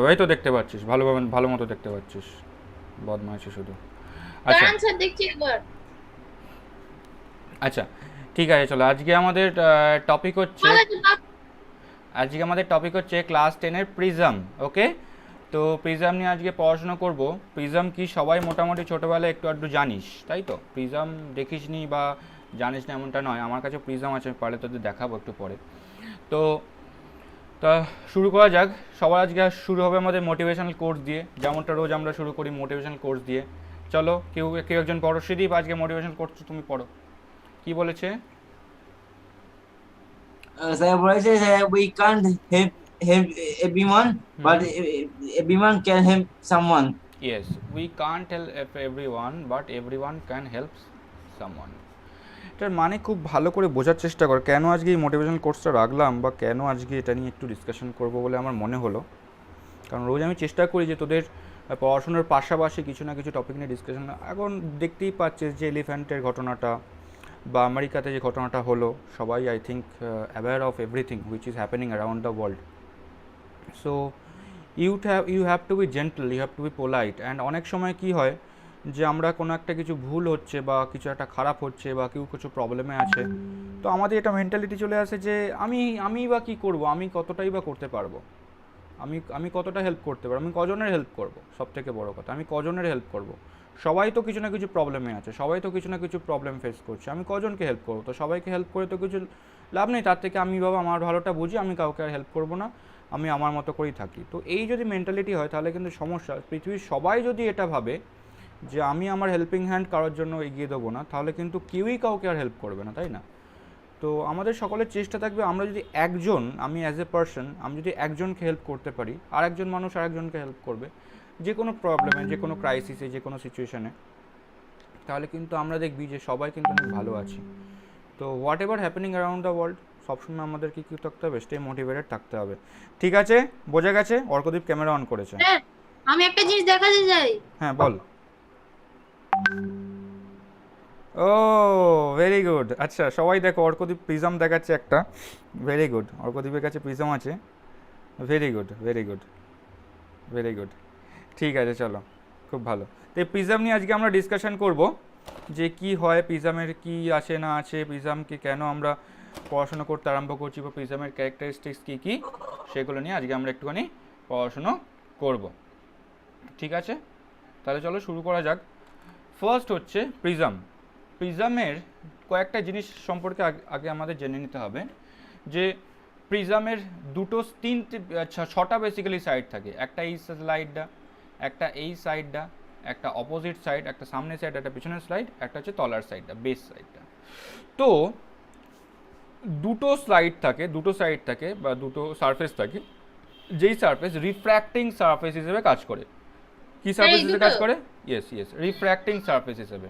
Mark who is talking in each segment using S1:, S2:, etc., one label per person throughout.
S1: এই তো দেখতে পাচ্ছিস, ভালোভাবে ভালো মতো দেখতে পাচ্ছিস, বদমাইশি শুধু। আচ্ছা
S2: আনসার দেখছি একবার।
S1: আচ্ছা, ঠিক আছে, চলো আজকে আমাদের টপিক হচ্ছে,
S2: ভালো আছে বাপ।
S1: ক্লাস টেনের প্রিজম। ওকে, তো প্রিজম নিয়ে আজকে পড়াশোনা করব। প্রিজম কি সবাই মোটামুটি ছোটোবেলায় একটু আধটু জানিস, তাই তো? প্রিজম দেখিসনি বা জানিস না এমনটা নয়, আমার কাছে প্রিজম আছে, আমি পারলে তোদের দেখাবো একটু পরে। তো তা শুরু করা যাক। সবার আজকে শুরু হবে আমাদের মোটিভেশনাল কোর্স দিয়ে, যেমনটা রোজ আমরা শুরু করি মোটিভেশনাল কোর্স দিয়ে। চলো, কেউ কেউ একজন পড়ো, শ্রীদীপ আজকে মোটিভেশনাল কোর্স তুমি পড়ো, কি বলেছে?
S3: Saya বলেছে যে we can't help everyone, but
S1: hmm,
S3: everyone can help someone.
S1: Yes, we can't help every one but every one can help someone. এটার মানে খুব ভালো করে বোঝার চেষ্টা কর, কেন আজকে এই মোটিভেশনাল কোর্সটা রাখলাম বা কেন আজকে এটা নিয়ে একটু ডিসকাশন করবো বলে আমার মনে হলো। কারণ রোজ আমি চেষ্টা করি যে তোদের পড়াশোনার পাশাপাশি কিছু না কিছু টপিক নিয়ে ডিসকাশন। এখন দেখতেই পাচ্ছিস যে এলিফ্যান্টের ঘটনাটা বা আমেরিকাতে যে ঘটনাটা হলো, সবাই I think aware of everything which is happening around the world. So you have to be gentle, you have to be polite. And অনেক সময় কী হয় যে আমরা কোনো একটা কিছু ভুল হচ্ছে বা কিছু একটা খারাপ হচ্ছে বা কেউ কিছু প্রবলেমে আছে, তো আমাদের এটা মেন্টালিটি চলে আসে যে আমি বা কী করবো, আমি কতটাই বা করতে পারবো, আমি আমি কতটা হেল্প করতে পারবো, আমি কজনের হেল্প করব, সব থেকে বড়ো কথা আমি কজনের হেল্প করব। সবাই তো কিছু না কিছু প্রবলেমে আছে, সবাই তো কিছু না কিছু প্রবলেম ফেস করছে, আমি কজনকে হেল্প করবো? তো সবাইকে হেল্প করে তো কিছু লাভ নেই, তার থেকে আমি বাবা আমার ভালোটা বুঝি, আমি কাউকে আর হেল্প করবো না, আমি আমার মতো করেই থাকি। তো এই যদি মেন্টালিটি হয় তাহলে কিন্তু সমস্যা। পৃথিবীর সবাই যদি এটা ভাবে যে আমি আমার হেল্পিং হ্যান্ড কারোর জন্য এগিয়ে দেবো না, তাহলে কিন্তু কেউই কাউকে আর হেল্প করবে না, তাই না? তো আমাদের সকলের চেষ্টা থাকবে, আমরা যদি একজন, আমি অ্যাজ এ পার্সন, আমি যদি একজনকে হেল্প করতে পারি, আর একজন মানুষ আর একজনকে হেল্প করবে যে কোনো প্রবলেমে, যে কোনো ক্রাইসিসে, যে কোনো সিচুয়েশনে, তাহলে কিন্তু আমরা দেখবি যে সবাই কিন্তু অনেক ভালো আছি। তো what ever happening around the world, সবসময় আমাদেরকে কী থাকতে হবে? স্টে মোটিভেটেড থাকতে হবে। ঠিক আছে, বোঝা গেছে? অর্কদীপ ক্যামেরা অন করেছে।
S2: স্যার, আমি একটা জিনিস দেখাতে চাই।
S1: হ্যাঁ বল। ও, ভেরি গুড। আচ্ছা সবাই দেখো, অর্কদীপ প্রিজম দেখাচ্ছে একটা। ভেরি গুড, অর্কদীপের কাছে প্রিজম আছে। Very good, very good, very good. ঠিক আছে, চলো, খুব ভালো। তো এই প্রিজম নিয়ে আজকে আমরা ডিসকাশন করব যে কি হয়, প্রিজমের কি আছে না আছে, প্রিজমকে কেন আমরা পড়াশোনা করতে আরম্ভ করছি, বা প্রিজমের ক্যারেক্টারিস্টিক্স কী কী, সেগুলো নিয়ে আজকে আমরা একটুখানি পড়াশুনো করব। ঠিক আছে, তাহলে চলো শুরু করা যাক। ফার্স্ট হচ্ছে প্রিজম। প্রিজমের কয়েকটা জিনিস সম্পর্কে আগে আমাদের জেনে নিতে হবে যে প্রিজমের ছটা বেসিক্যালি সাইড থাকে। একটা এই সাইডটা, একটা এই সাইডটা, একটা অপোজিট সাইড, একটা সামনের সাইড, একটা পিছনের সাইড, একটা হচ্ছে তলার সাইডটা, বেস সাইডটা। তো দুটো স্লাইড থাকে, দুটো সাইড থাকে বা দুটো সারফেস থাকে, যেই সারফেস রিফ্র্যাক্টিং সারফেস হিসেবে কাজ করে। কি
S2: স্যার
S1: সারফেস
S2: এই
S1: হিসেবে
S2: দুটো।
S1: কাজ করে? ইয়েস ইয়েস, রিফ্র্যাক্টিং সারফেস হিসেবে।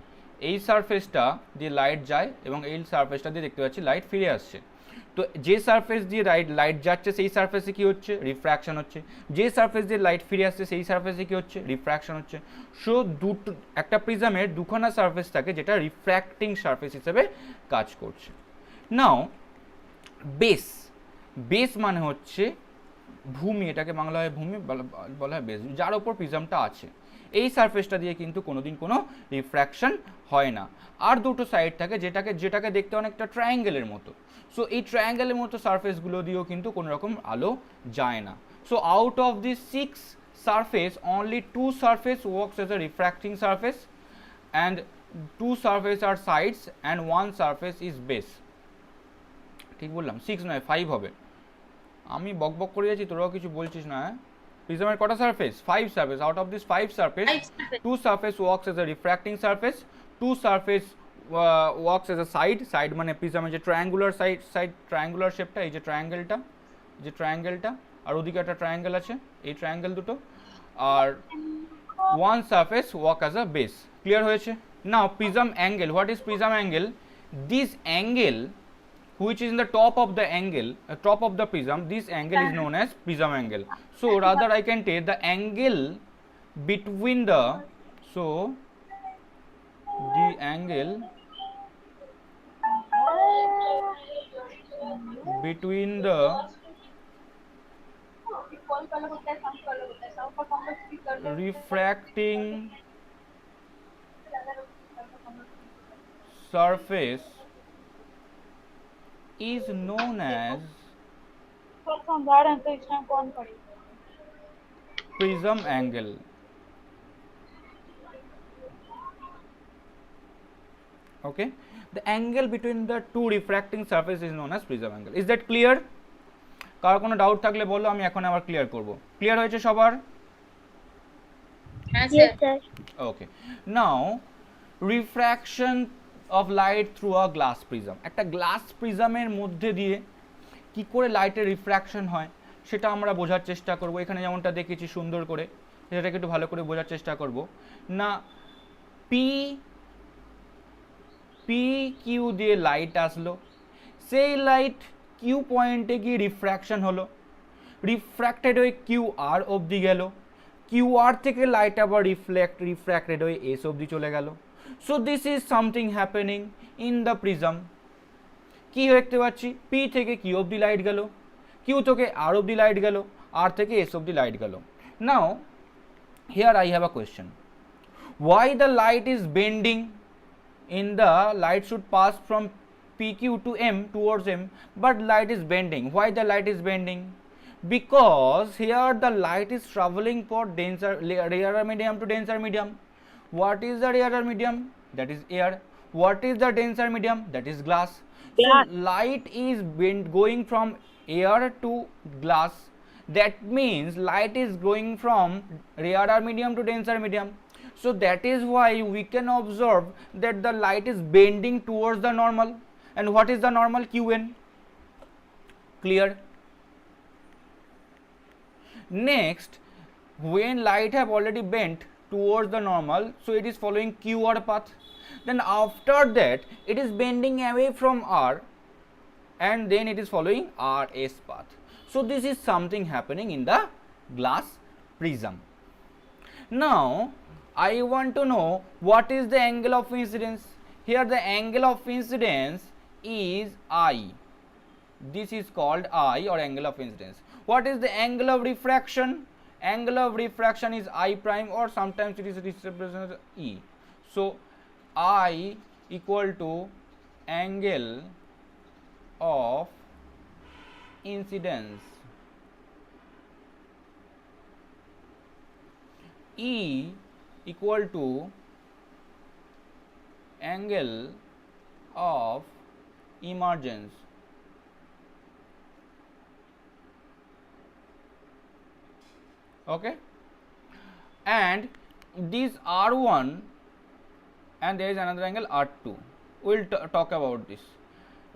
S1: এই সারফেসটা দিয়ে লাইট যায় এবং এই সারফেসটা দিয়ে দেখতে পাচ্ছি লাইট ফিরে আসছে। তো যে সারফেস দিয়ে লাইট যাচ্ছে সেই সারফেসে কি হচ্ছে? রিফ্র্যাকশন হচ্ছে। যে সারফেস দিয়ে লাইট ফিরে আসছে সেই সারফেসে কি হচ্ছে? রিফ্র্যাকশন হচ্ছে। সো দুটো, একটা প্রিজমের দুখানা সারফেস থাকে যেটা রিফ্র্যাক্টিং সারফেস হিসেবে কাজ করছে। নাও বেস, বেস মানে হচ্ছে ভূমি, এটাকে বাংলায় ভূমি বলা হয়, বেস, যার ওপর প্রিজমটা আছে। এই সারফেসটা দিয়ে কিন্তু কোনোদিন কোনো রিফ্র্যাকশন হয় না। আর দুটো সাইড থাকে যেটাকে যেটাকে দেখতে অনেকটা ট্রায়াঙ্গেলের মতো। সো এই ট্রায়াঙ্গেলের মতো সারফেসগুলো দিয়েও কিন্তু কোনো রকম আলো যায় না। So out of this 6 surface only 2 surface works as a refracting surface and 2 surface are sides and 1 surface is base. ঠিক বললাম? 6 নয়, 5 হবে। আমি বক বক করে যাচ্ছি, তোরাও কিছু বলছিস না। হ্যাঁ, প্রিজমের কটা surface? 5 surface. Out of this 5 surface, 2 surface works as a refracting surface, 2 surface works as A side. Side মানে প্রিজমের যে ট্রায়াঙ্গুলার সাইড, ট্রায়াঙ্গুলার শেপটা, এই যে ট্রায়াঙ্গেলটা, যে ট্রায়াঙ্গেলটা, আর ওদিকে একটা ট্রায়াঙ্গেল আছে, এই ট্রায়াঙ্গেল দুটো। আর 1 surface work as a base. Clear হয়েছে? Now prism angle, what is prism angle? This angle which is in the top of the angle, top of the prism, this angle is known as prism angle. So rather I can take the angle between the, so the angle between the refracting surface is known as prism angle. Okay, the angle between the two refracting surface is known as prism angle. Is that clear? কারো কোনো doubt থাকলে বলো, আমি এখন আবার clear করব। Clear হয়েছে সবার?
S2: হ্যাঁ
S4: Yes,
S2: sir
S4: sir.
S1: Okay, now refraction of light through a glass prism. একটা গ্লাস প্রিজমের মধ্যে দিয়ে কি করে লাইটের রিফ্র্যাকশন হয় সেটা আমরা বোঝার চেষ্টা করব। এখানে যেমনটা দেখেছি সুন্দর করে, সেটাকে একটু ভালো করে বোঝার চেষ্টা করব। না, পি কিউ দিয়ে লাইট আসলো, সেই লাইট কিউ পয়েন্টে গিয়ে রিফ্র্যাকশন হলো, রিফ্র্যাক্টেড হয়ে কিউ আর অবধি গেল, কিউ আর থেকে লাইট আবার রিফ্র্যাক্টেড হয়ে এস অবধি চলে গেল। So this is something happening in the prism. কি দেখতে পাচ্ছি, পি থেকে কিউ অবধি লাইট গেল, কিউ থেকে আর অবধি লাইট গেল, আর থেকে এস অবধি লাইট গেল। Now here I have a question, why the light is bending in the light should pass from pq to m towards m, but light is bending. Why the light is bending? Because here the light is traveling for denser rarer medium to denser medium. What is the rarer medium? That is air. What is the denser medium? That is glass. So light is going from air to glass. That means light is going from rarer medium to denser medium. So that is why we can observe that the light is bending towards the normal. And what is the normal? Qn. Clear? Next, when light have already bent towards the normal, so it is following QR path. Then after that, it is bending away from R, and then it is following RS path. So this is something happening in the glass prism. Now I want to know what is the angle of incidence. Here the angle of incidence is I. This is called I, or angle of incidence. What is the angle of refraction? Angle of refraction is I prime, or sometimes it is represented as E. So I equal to angle of incidence. E equal to angle of emergence. Okay, and these R1, and there is another angle R2. We'll talk about this.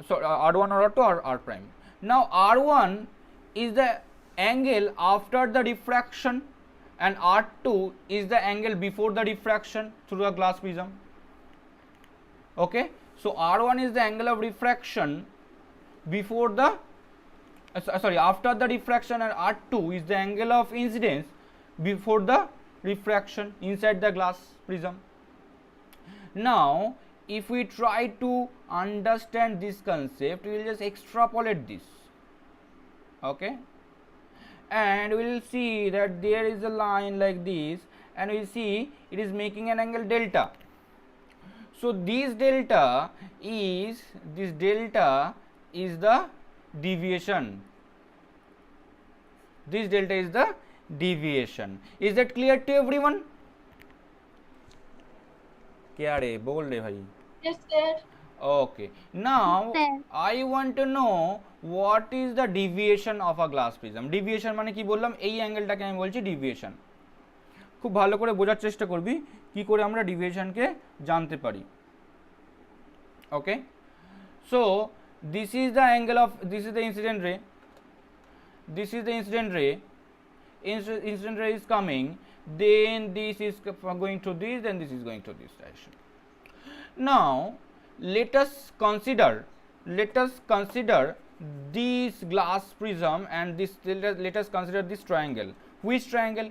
S1: So R1 or R2 or R prime. Now R1 is the angle after the diffraction, and R2 is the angle before the diffraction through a glass prism. Okay, so R1 is the angle of refraction before the after the diffraction, and R2 is the angle of incidence before the refraction inside the glass prism. Now if we try to understand this concept, we will just extrapolate this. Okay, and we will see that there is a line like this, and we see it is making an angle delta. So this delta is the deviation. This delta is the deviation. Is that clear to everyone? क्या रे बोल रे भाई?
S2: Yes, sir.
S1: Okay, now
S4: Sir.
S1: I want to know what is the deviation of a glass prism. Deviation মানে কি বললাম, এই অ্যাঙ্গেলটাকে আমি বলছি deviation. খুব ভালো করে বোঝার চেষ্টা করবি কি করে আমরা deviationকে জানতে পারি। Okay, so this is the angle of, this is the incident ray, this is the incident ray, incident ray is coming, then this is going to this, then this is going to this direction. Now let us consider this glass prism, and this, let us consider this triangle. Which triangle?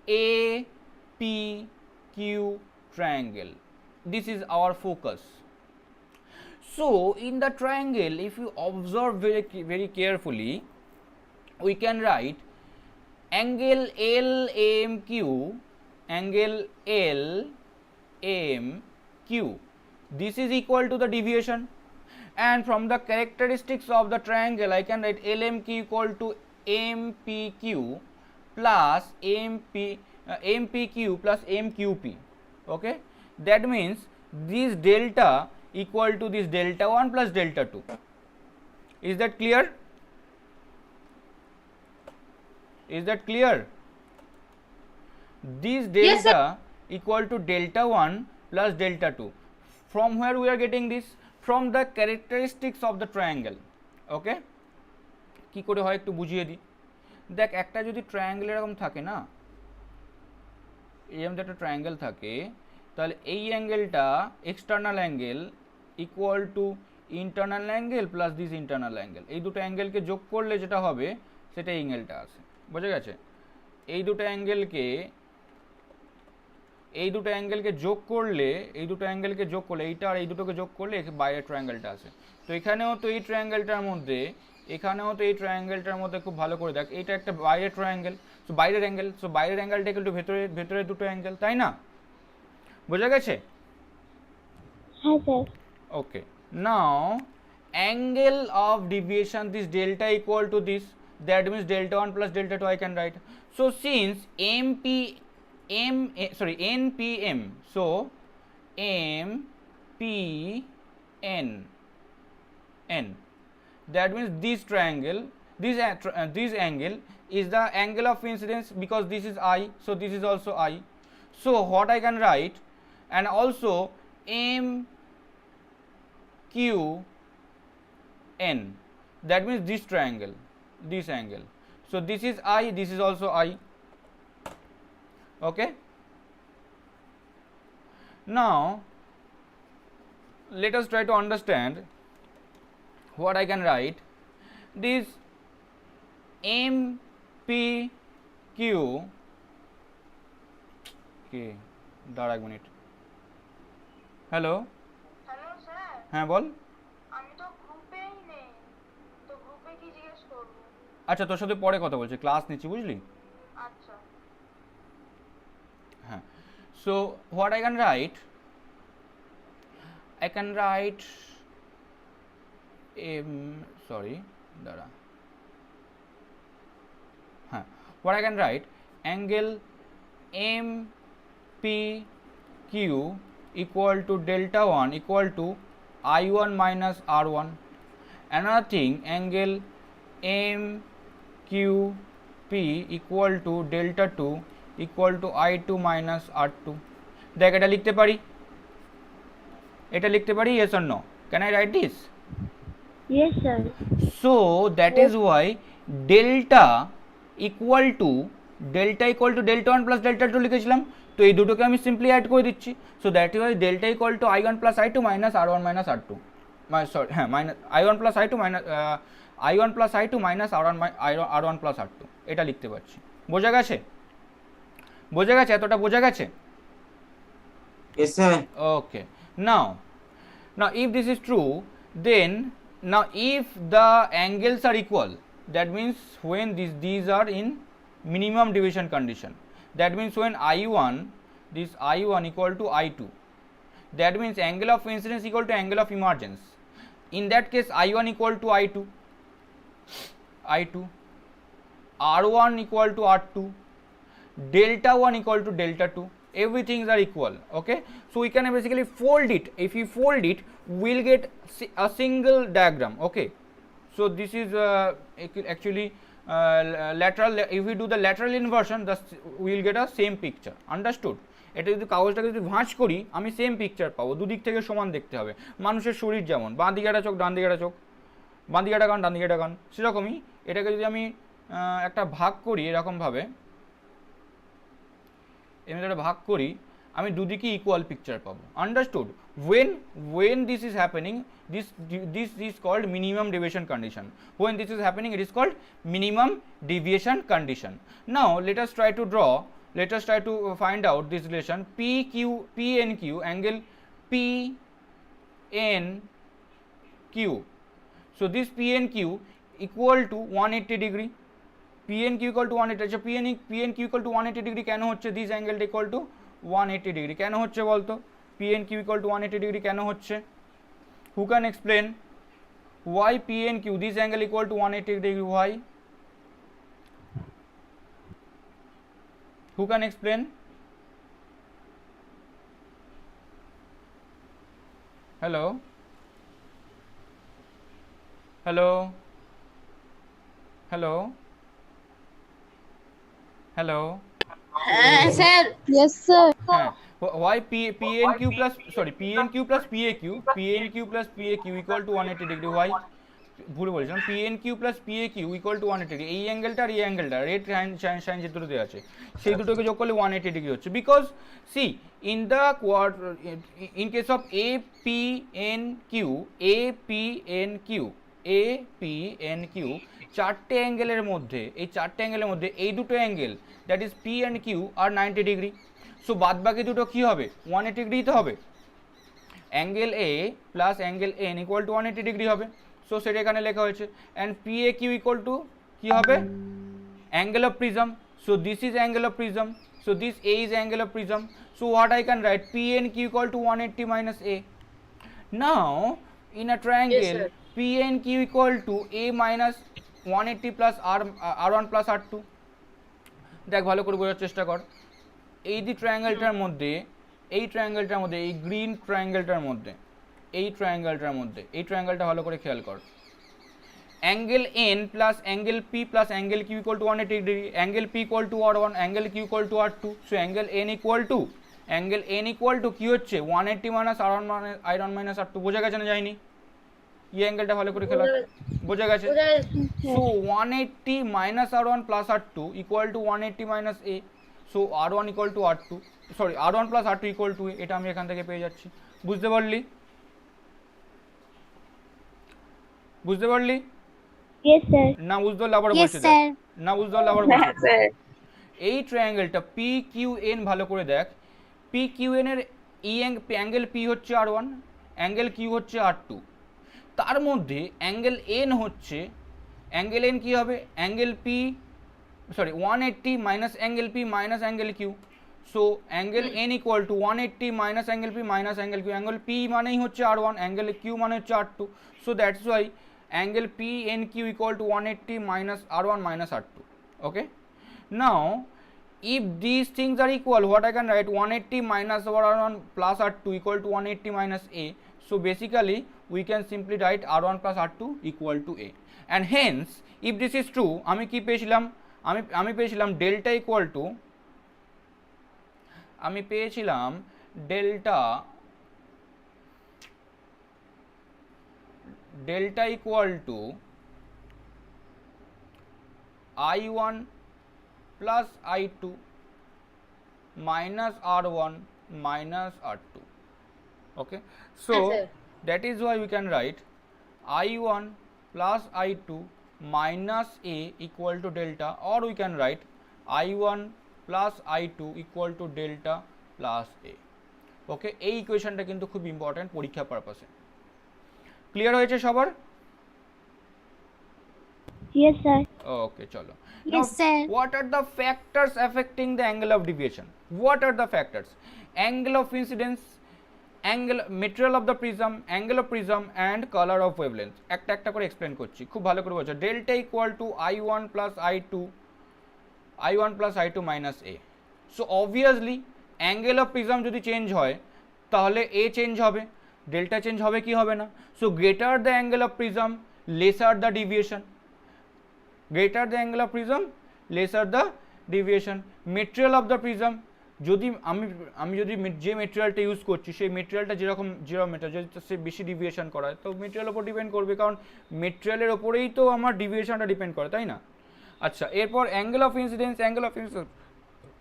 S1: APQ triangle. This is our focus. So in the triangle, if you observe very carefully, we can write angle LMQ, angle LMQ, this is equal to the deviation, and from the characteristics of the triangle I can write LMQ equal to MPQ plus MPQ plus MQP. Okay, that means this delta equal to this delta 1 plus delta 2. Is that clear? Is that clear? This delta
S2: Yes, sir.
S1: equal to delta 1 plus delta 2. From where we are getting this? From the characteristics of the triangle. Okay, কি করে হয় একটু বুঝিয়ে দিই। দেখ একটা যদি triangle এরকম থাকে না, এরকম একটা ট্রায়াঙ্গেল থাকে, তাহলে এই অ্যাঙ্গেলটা external angle equal to internal angle plus this internal angle, এই দুটো অ্যাঙ্গেলকে যোগ করলে যেটা হবে সেটা এই অ্যাঙ্গেলটা আসে। বোঝা গেছে? এই দুটো অ্যাঙ্গেলকে যোগ করলে, এইটা আর এই দুটোকে যোগ করলে বাইরের ট্রায়াঙ্গেলটা আসে। তো এখানেও তো এই ট্রায়াঙ্গেলটার মধ্যে, খুব ভালো করে দেখ, এটা একটা বাইরের ট্রায়াঙ্গেল, সো বাইরের অ্যাঙ্গেলটা একটু ভেতরের দুটো অ্যাঙ্গেল, তাই না? বোঝা গেছে?
S4: হ্যাঁ sir.
S1: Okay, now angle of deviation, this delta equal to this, that means delta 1 plus delta 2 I can write. So since NPM, so MPN, that means this triangle, this angle is the angle of incidence, because this is I, so this is also I. So what I can write, and also MQN, that means this triangle, this angle, so this is I, this is also I. Okay, now let us try to understand what I can write. This MPQ, okay, দাঁড়া এক minute. Hello,
S4: hello sir,
S1: হ্যাঁ বল।
S4: আমি তো গ্রুপেই নেই, তো গ্রুপে কি জিজ্ঞেস করব?
S1: আচ্ছা, তোর সাথে পরে কথা বলছি, ক্লাস নিচ্ছি, বুঝলি?
S4: আচ্ছা।
S1: হ্যাঁ, so what I can write, দাঁড়া, হ্যাঁ, what I can write, angle MPQ equal to delta 1 equal to I1 minus R1. Another thing, angle MQP equal to delta 2 equal to I2 minus R2. দেখ এটা লিখতে পারি, yes or no? Can I write this?
S4: Yes sir.
S1: So that is why delta equal to delta 1 plus delta 2 লিখেছিলাম, তো এই দুটোকে আমি simply add করে দিচ্ছি। So that is Y delta equal to I1 plus I2 minus R1 minus R2, sorry হ্যাঁ, minus I1 plus I2 minus R1 plus R2, এটা লিখতে পারছি। বোঝা গেছে? এতটা বোঝা গেছে?
S3: Yes, sir.
S1: Okay, now if this is true, then now if the angles are equal, that means when these are in minimum deviation condition, that means when this I1 equal to I2, that means angle of incidence equal to angle of emergence. In that case I1 equal to I2, R1 equal to R2, delta 1 equal to delta 2, everything are equal. Okay, so we can basically fold it. If we fold it, we'll get a single diagram. Okay, so this is actually lateral. If we do the lateral inversion, we'll get a same picture. Understood? এটা যদি কাগজটাকে যদি ভাঁজ করি, আমি same picture পাবো, দুদিক থেকে সমান দেখতে হবে। মানুষের শরীর যেমন বাঁ দিকে একটা চোখ, ডান দিকে একটা চোখ, বাঁ দিকে একটা কান, ডান দিকে একটা কান, সেরকমই এটাকে যদি আমি একটা ভাগ করি, এরকমভাবে ভাগ করি, আমি দুদিকে ইকুয়াল পিকচার পাবো। Understood? when this is happening, this is called minimum deviation condition. When this is happening, it is called minimum deviation condition. Now let us try to find out this relation PNQ, angle PNQ. So this PNQ equal to 180 degree. PNQ equal to 180, আচ্ছা PNQ equal to 180 degree কেন হচ্ছে? This অ্যাঙ্গেলটা equal to 180 degree কেন হচ্ছে বলতো? PNQ equal to 180 degree কেন হচ্ছে? Who can explain why PNQ this angle equal to 180 degree? Why? Who can explain? Hello? Hello? Hello? Hello?
S2: Sir
S5: Yes, sir.
S1: Why PNQ plus PNQ plus PAQ equal to 180 degree? Why? ভুল বলেছিলাম। PNQ plus PAQ equal to 180 degree। এই অ্যাঙ্গেলটা আর এই অ্যাঙ্গেলটা red sign যে দুটো দেওয়া আছে সেই দুটোকে যোগ করলে 180 ডিগ্রি হচ্ছে। Because see in the in case of APNQ চারটে অ্যাঙ্গেলের মধ্যে এই দুটো angle that is P and Q are 90 degree. So বাদ বাকি দুটো কী হবে? 180 ডিগ্রি তো হবে। Angle A plus angle N equal to 180 degree হবে। সো সেটা এখানে লেখা হয়েছে। অ্যান্ড PAQ ইকুয়াল টু কী হবে? Angle of prism. So this is angle of prism. So this A is angle of prism. So what I can write? PNQ equal to 180 minus A. Now in a triangle,
S2: Yes, sir.
S1: PNQ equal to A minus 180 plus R1 plus R2. দেখ ভালো করে বোঝার চেষ্টা কর। এই ট্রায়াঙ্গেলটার মধ্যে এই green ট্রায়াঙ্গেলটার মধ্যে এই ট্রায়াঙ্গেলটা ভালো করে খেয়াল কর। Angle N plus angle P plus angle Q equal to 180 degree. Angle P equal to R1, angle Q equal to R2। So angle N equal two কি হচ্ছে? 180 মাইনাস R1 মাইনাস R2। বোঝা গেছে না? যায়নি? এই অ্যাঙ্গেলটা ভালো করে খেলা বোঝা গেছে? So 180 minus R1 plus R2 equal to 180 minus A। So R1 equal to R2, sorry R1 plus R2 equal to A। এটা আমি এখান থেকে পেয়ে যাচ্ছি। বুঝতে পারলি?
S5: Yes, sir.
S1: না বুঝতে পারলে আবার
S5: Yes,
S1: বলছি দেখ।
S5: sir.
S1: না বুঝতে পারলে আবার বলছি। এই ট্রায়াঙ্গেলটা PQN ভালো করে দেখ। PQN এর এই অ্যাঙ্গেল P হচ্ছে R1, অ্যাঙ্গেল Q হচ্ছে R2। তার মধ্যে অ্যাঙ্গেল N হচ্ছে অ্যাঙ্গেল N কি হবে? Angle P 180 minus angle P minus angle Q। So angle N equal to 180 minus angle P minus angle Q। Angle P মানেই হচ্ছে R1, angle Q মানে হচ্ছে R2। So that's why angle PNQ equal to 180 minus R1 minus R2. Okay. Now, if these things are equal, what I can write? 180 minus R1 plus R2 equal to 180 minus A. So basically, we can simply write R1 plus R2 equal to A. And hence, if this is true, আমি কি পেয়েছিলাম? আমি পেয়েছিলাম delta equal two delta equal to I1 plus I2 minus R1 minus R2. Okay, so
S2: Yes, sir.
S1: that is why we can write I1 plus I2 minus A equal to delta, or we can write I1 plus I2 equal to delta plus A. Okay, এই ইকুয়েশনটা কিন্তু খুব important পরীক্ষা পারপাসে। Clear হয়েছে সবার?
S5: Yes, sir.
S1: Okay, chalo.
S5: Yes, sir.
S1: What are the factors affecting the angle of deviation? What are the factors? Angle of incidence, material of the prism, angle of prism and color of wavelength. একটা করে explain করছি, খুব ভালো করে বোঝো। Delta equal to I1 plus I2 minus A. So obviously angle of prism যদি change হয় তাহলে A চেঞ্জ হবে, ডেল্টা চেঞ্জ হবে কি হবে না? So greater the angle of prism lesser the deviation, lesser the deviation. Material of the prism, যদি আমি যদি যে মেটেরিয়ালটা ইউজ করছি সেই মেটেরিয়ালটা যেরকম মেটেরিয়াল যদি সে বেশি ডিভিয়েশন করায় তো মেটেরিয়াল ওপর ডিপেন্ড করবে, কারণ মেটেরিয়ালের ওপরেই তো আমার ডিভিয়েশনটা ডিপেন্ড করে, তাই না? আচ্ছা, এরপর অ্যাঙ্গেল অফ ইনসিডেন্স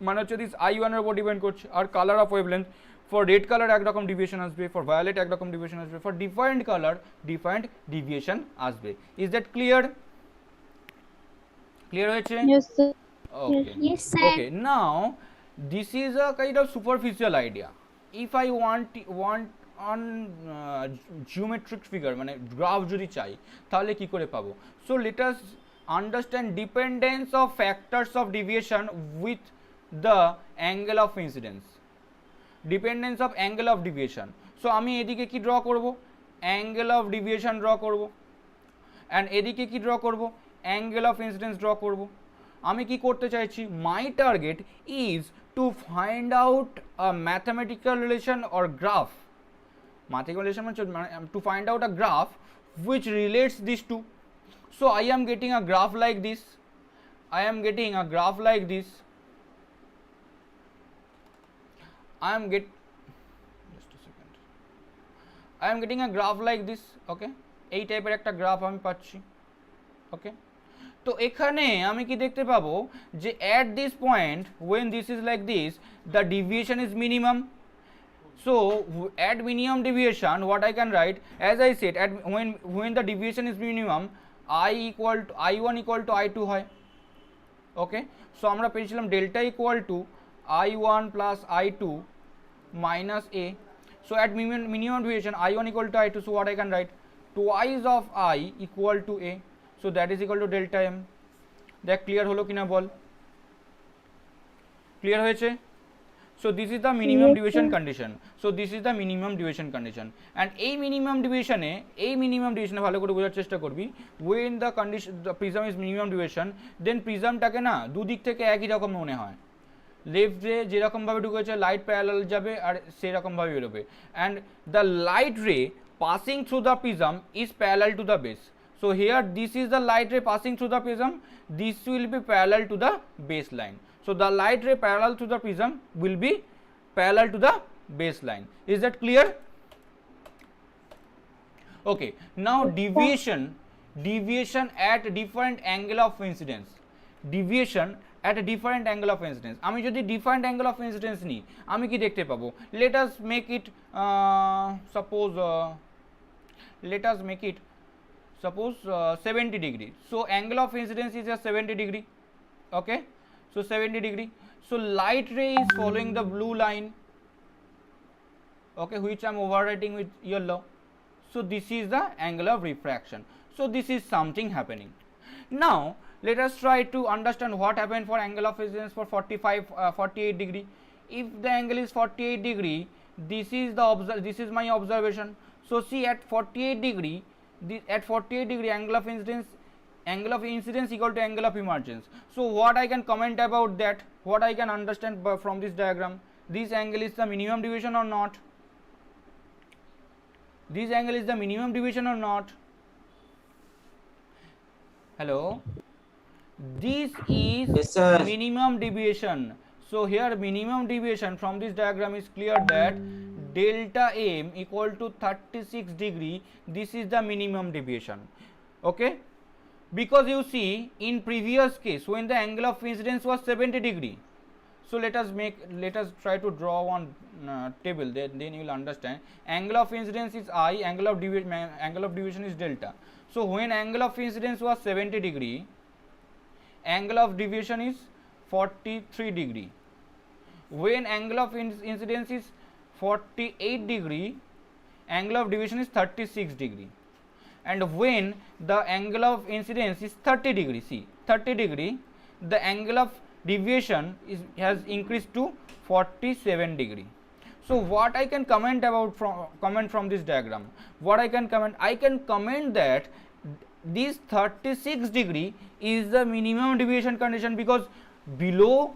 S1: মানে হচ্ছে দিস I1 এর উপর ডিপেন্ড করছে। আর colour of wavelength, for red colour একরকম ডিভিয়েশন আসবে, ফর ভায়োলেট একরকম ডিভিয়েশন আসবে, for different colour different deviation আসবে। Is that clear? ক্লিয়ার হয়েছে?
S5: Yes, sir.
S1: Okay.
S5: Yes, sir.
S1: Okay, now this is a kind of superficial idea. If I want on geometric figure মানে graph যদি চাই তাহলে কি করে পাবো? So let us understand dependence of factors of deviation with the angle of incidence. Dependence of angle of deviation. So আমি এদিকে কি ড্র করব, angle of deviation ড্র করব, and এদিকে কি ড্র করব, angle of incidence ড্র করব. আমি কি করতে চাইছি, my target is to find out a mathematical relation or graph. Mathematical relation মানে to find out a graph which relates these two. So I am getting a graph like this. I am getting a graph like this. Just a second. I am getting a graph like this. Okay, এই টাইপের একটা graph আমি পাচ্ছি. ওকে, তো এখানে আমি কি দেখতে পাবো যে at this point when this is like this the deviation is minimum. So at minimum deviation what I can write, as I said, at when the deviation is minimum I1 equal to I2 হয়. ওকে, so আমরা পেয়েছিলাম delta equal to I1 plus I2 minus A. So at minimum deviation I1 equal to I2, so what I can write, twice of I equal to A, so that is equal to delta M. দেখ clear হলো কিনা বল, clear হয়েছে? So this is the minimum
S5: Yes,
S1: deviation
S5: sir.
S1: condition. So this is the minimum deviation condition, and এই minimum deviation ভালো করে বোঝার চেষ্টা করবি. When the condition the prism is minimum deviation, then prismটাকে না দুদিক থেকে একই রকম মনে হয়. লেফটে যেরকম ভাবে ঢুকেছে লাইট প্যারালাল যাবে আর সেরকম ভাবে বেরোবে, and the light ray passing through the prism is parallel to the base. So here this is the light ray passing through the prism, this will be parallel to the baseline. So the light ray parallel to the prism will be parallel to the baseline. Is that clear? Okay, now deviation at different angle of incidence. Deviation at a different angle of incidence. আমি যদি different angle of incidence নিই আমি কি দেখতে পাবো, let us make it suppose 70 degree. So angle of incidence is a 70 degree. Okay, so 70 degree. So light ray is following the blue line, okay, which I am overwriting with yellow. So this is the angle of refraction. So this is something happening. Now let us try to understand what happened for angle of incidence for 48 degree. If the angle is 48 degree, this is my observation. So see, at 48 degree, angle of incidence equal to angle of emergence. So what I can comment about that, what I can understand from this diagram, this angle is the minimum deviation or not? This angle is the minimum deviation or not? Hello, this is
S3: Yes, sir.
S1: minimum deviation. So here minimum deviation from this diagram is clear that delta M equal to 36 degree. This is the minimum deviation. Okay, because you see in previous case when the angle of incidence was 70 degree. So let us try to draw one table, then you will understand. Angle of incidence is I, angle of deviation is delta. So when angle of incidence was 70 degree, angle of deviation is 43 degree. When angle of incidence is 48 degree, angle of deviation is 36 degree. And when the angle of incidence is 30 degree, see 30 degree, the angle of deviation has increased to 47 degree. So what I can comment from this diagram, what I can comment that this 36 degree is the minimum deviation condition, because below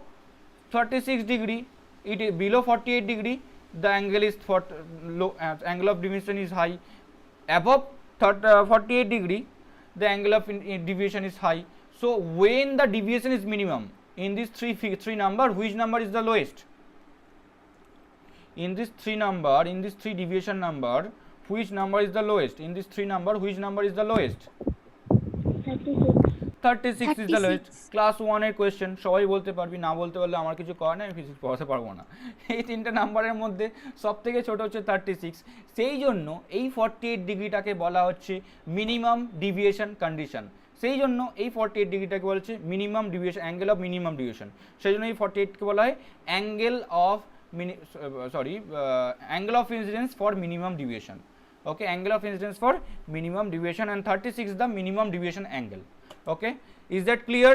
S1: 36 degree, it is below 48 degree, the angle is angle of deviation is high. Above 48 degree, the angle of deviation is high. So when the deviation is minimum in this three number, which number is the lowest? In this three deviation number, which number is the lowest? In this three number, which number is the lowest? 36 is the lowest. Class 1 এর question, সবাই বলতে পারবি, না বলতে পারলে আমার কিছু করার নেই, আমি ফিজিক্স পড়াতে পারবো না। এই তিনটে নাম্বারের মধ্যে সবথেকে ছোট হচ্ছে 36, সেই জন্য এই 48 ডিগ্রিটাকে বলা হচ্ছে মিনিমাম ডিভিয়েশন কন্ডিশন। সেই জন্য এই 48 ডিগ্রিটাকে বলা হচ্ছে minimum deviation, angle of minimum deviation. সেই জন্য এই 48কে বলা হয় angle of angle of incidence for minimum deviation. Okay, angle of incidence for minimum deviation, and 36 is the minimum deviation angle. Okay, Is that clear?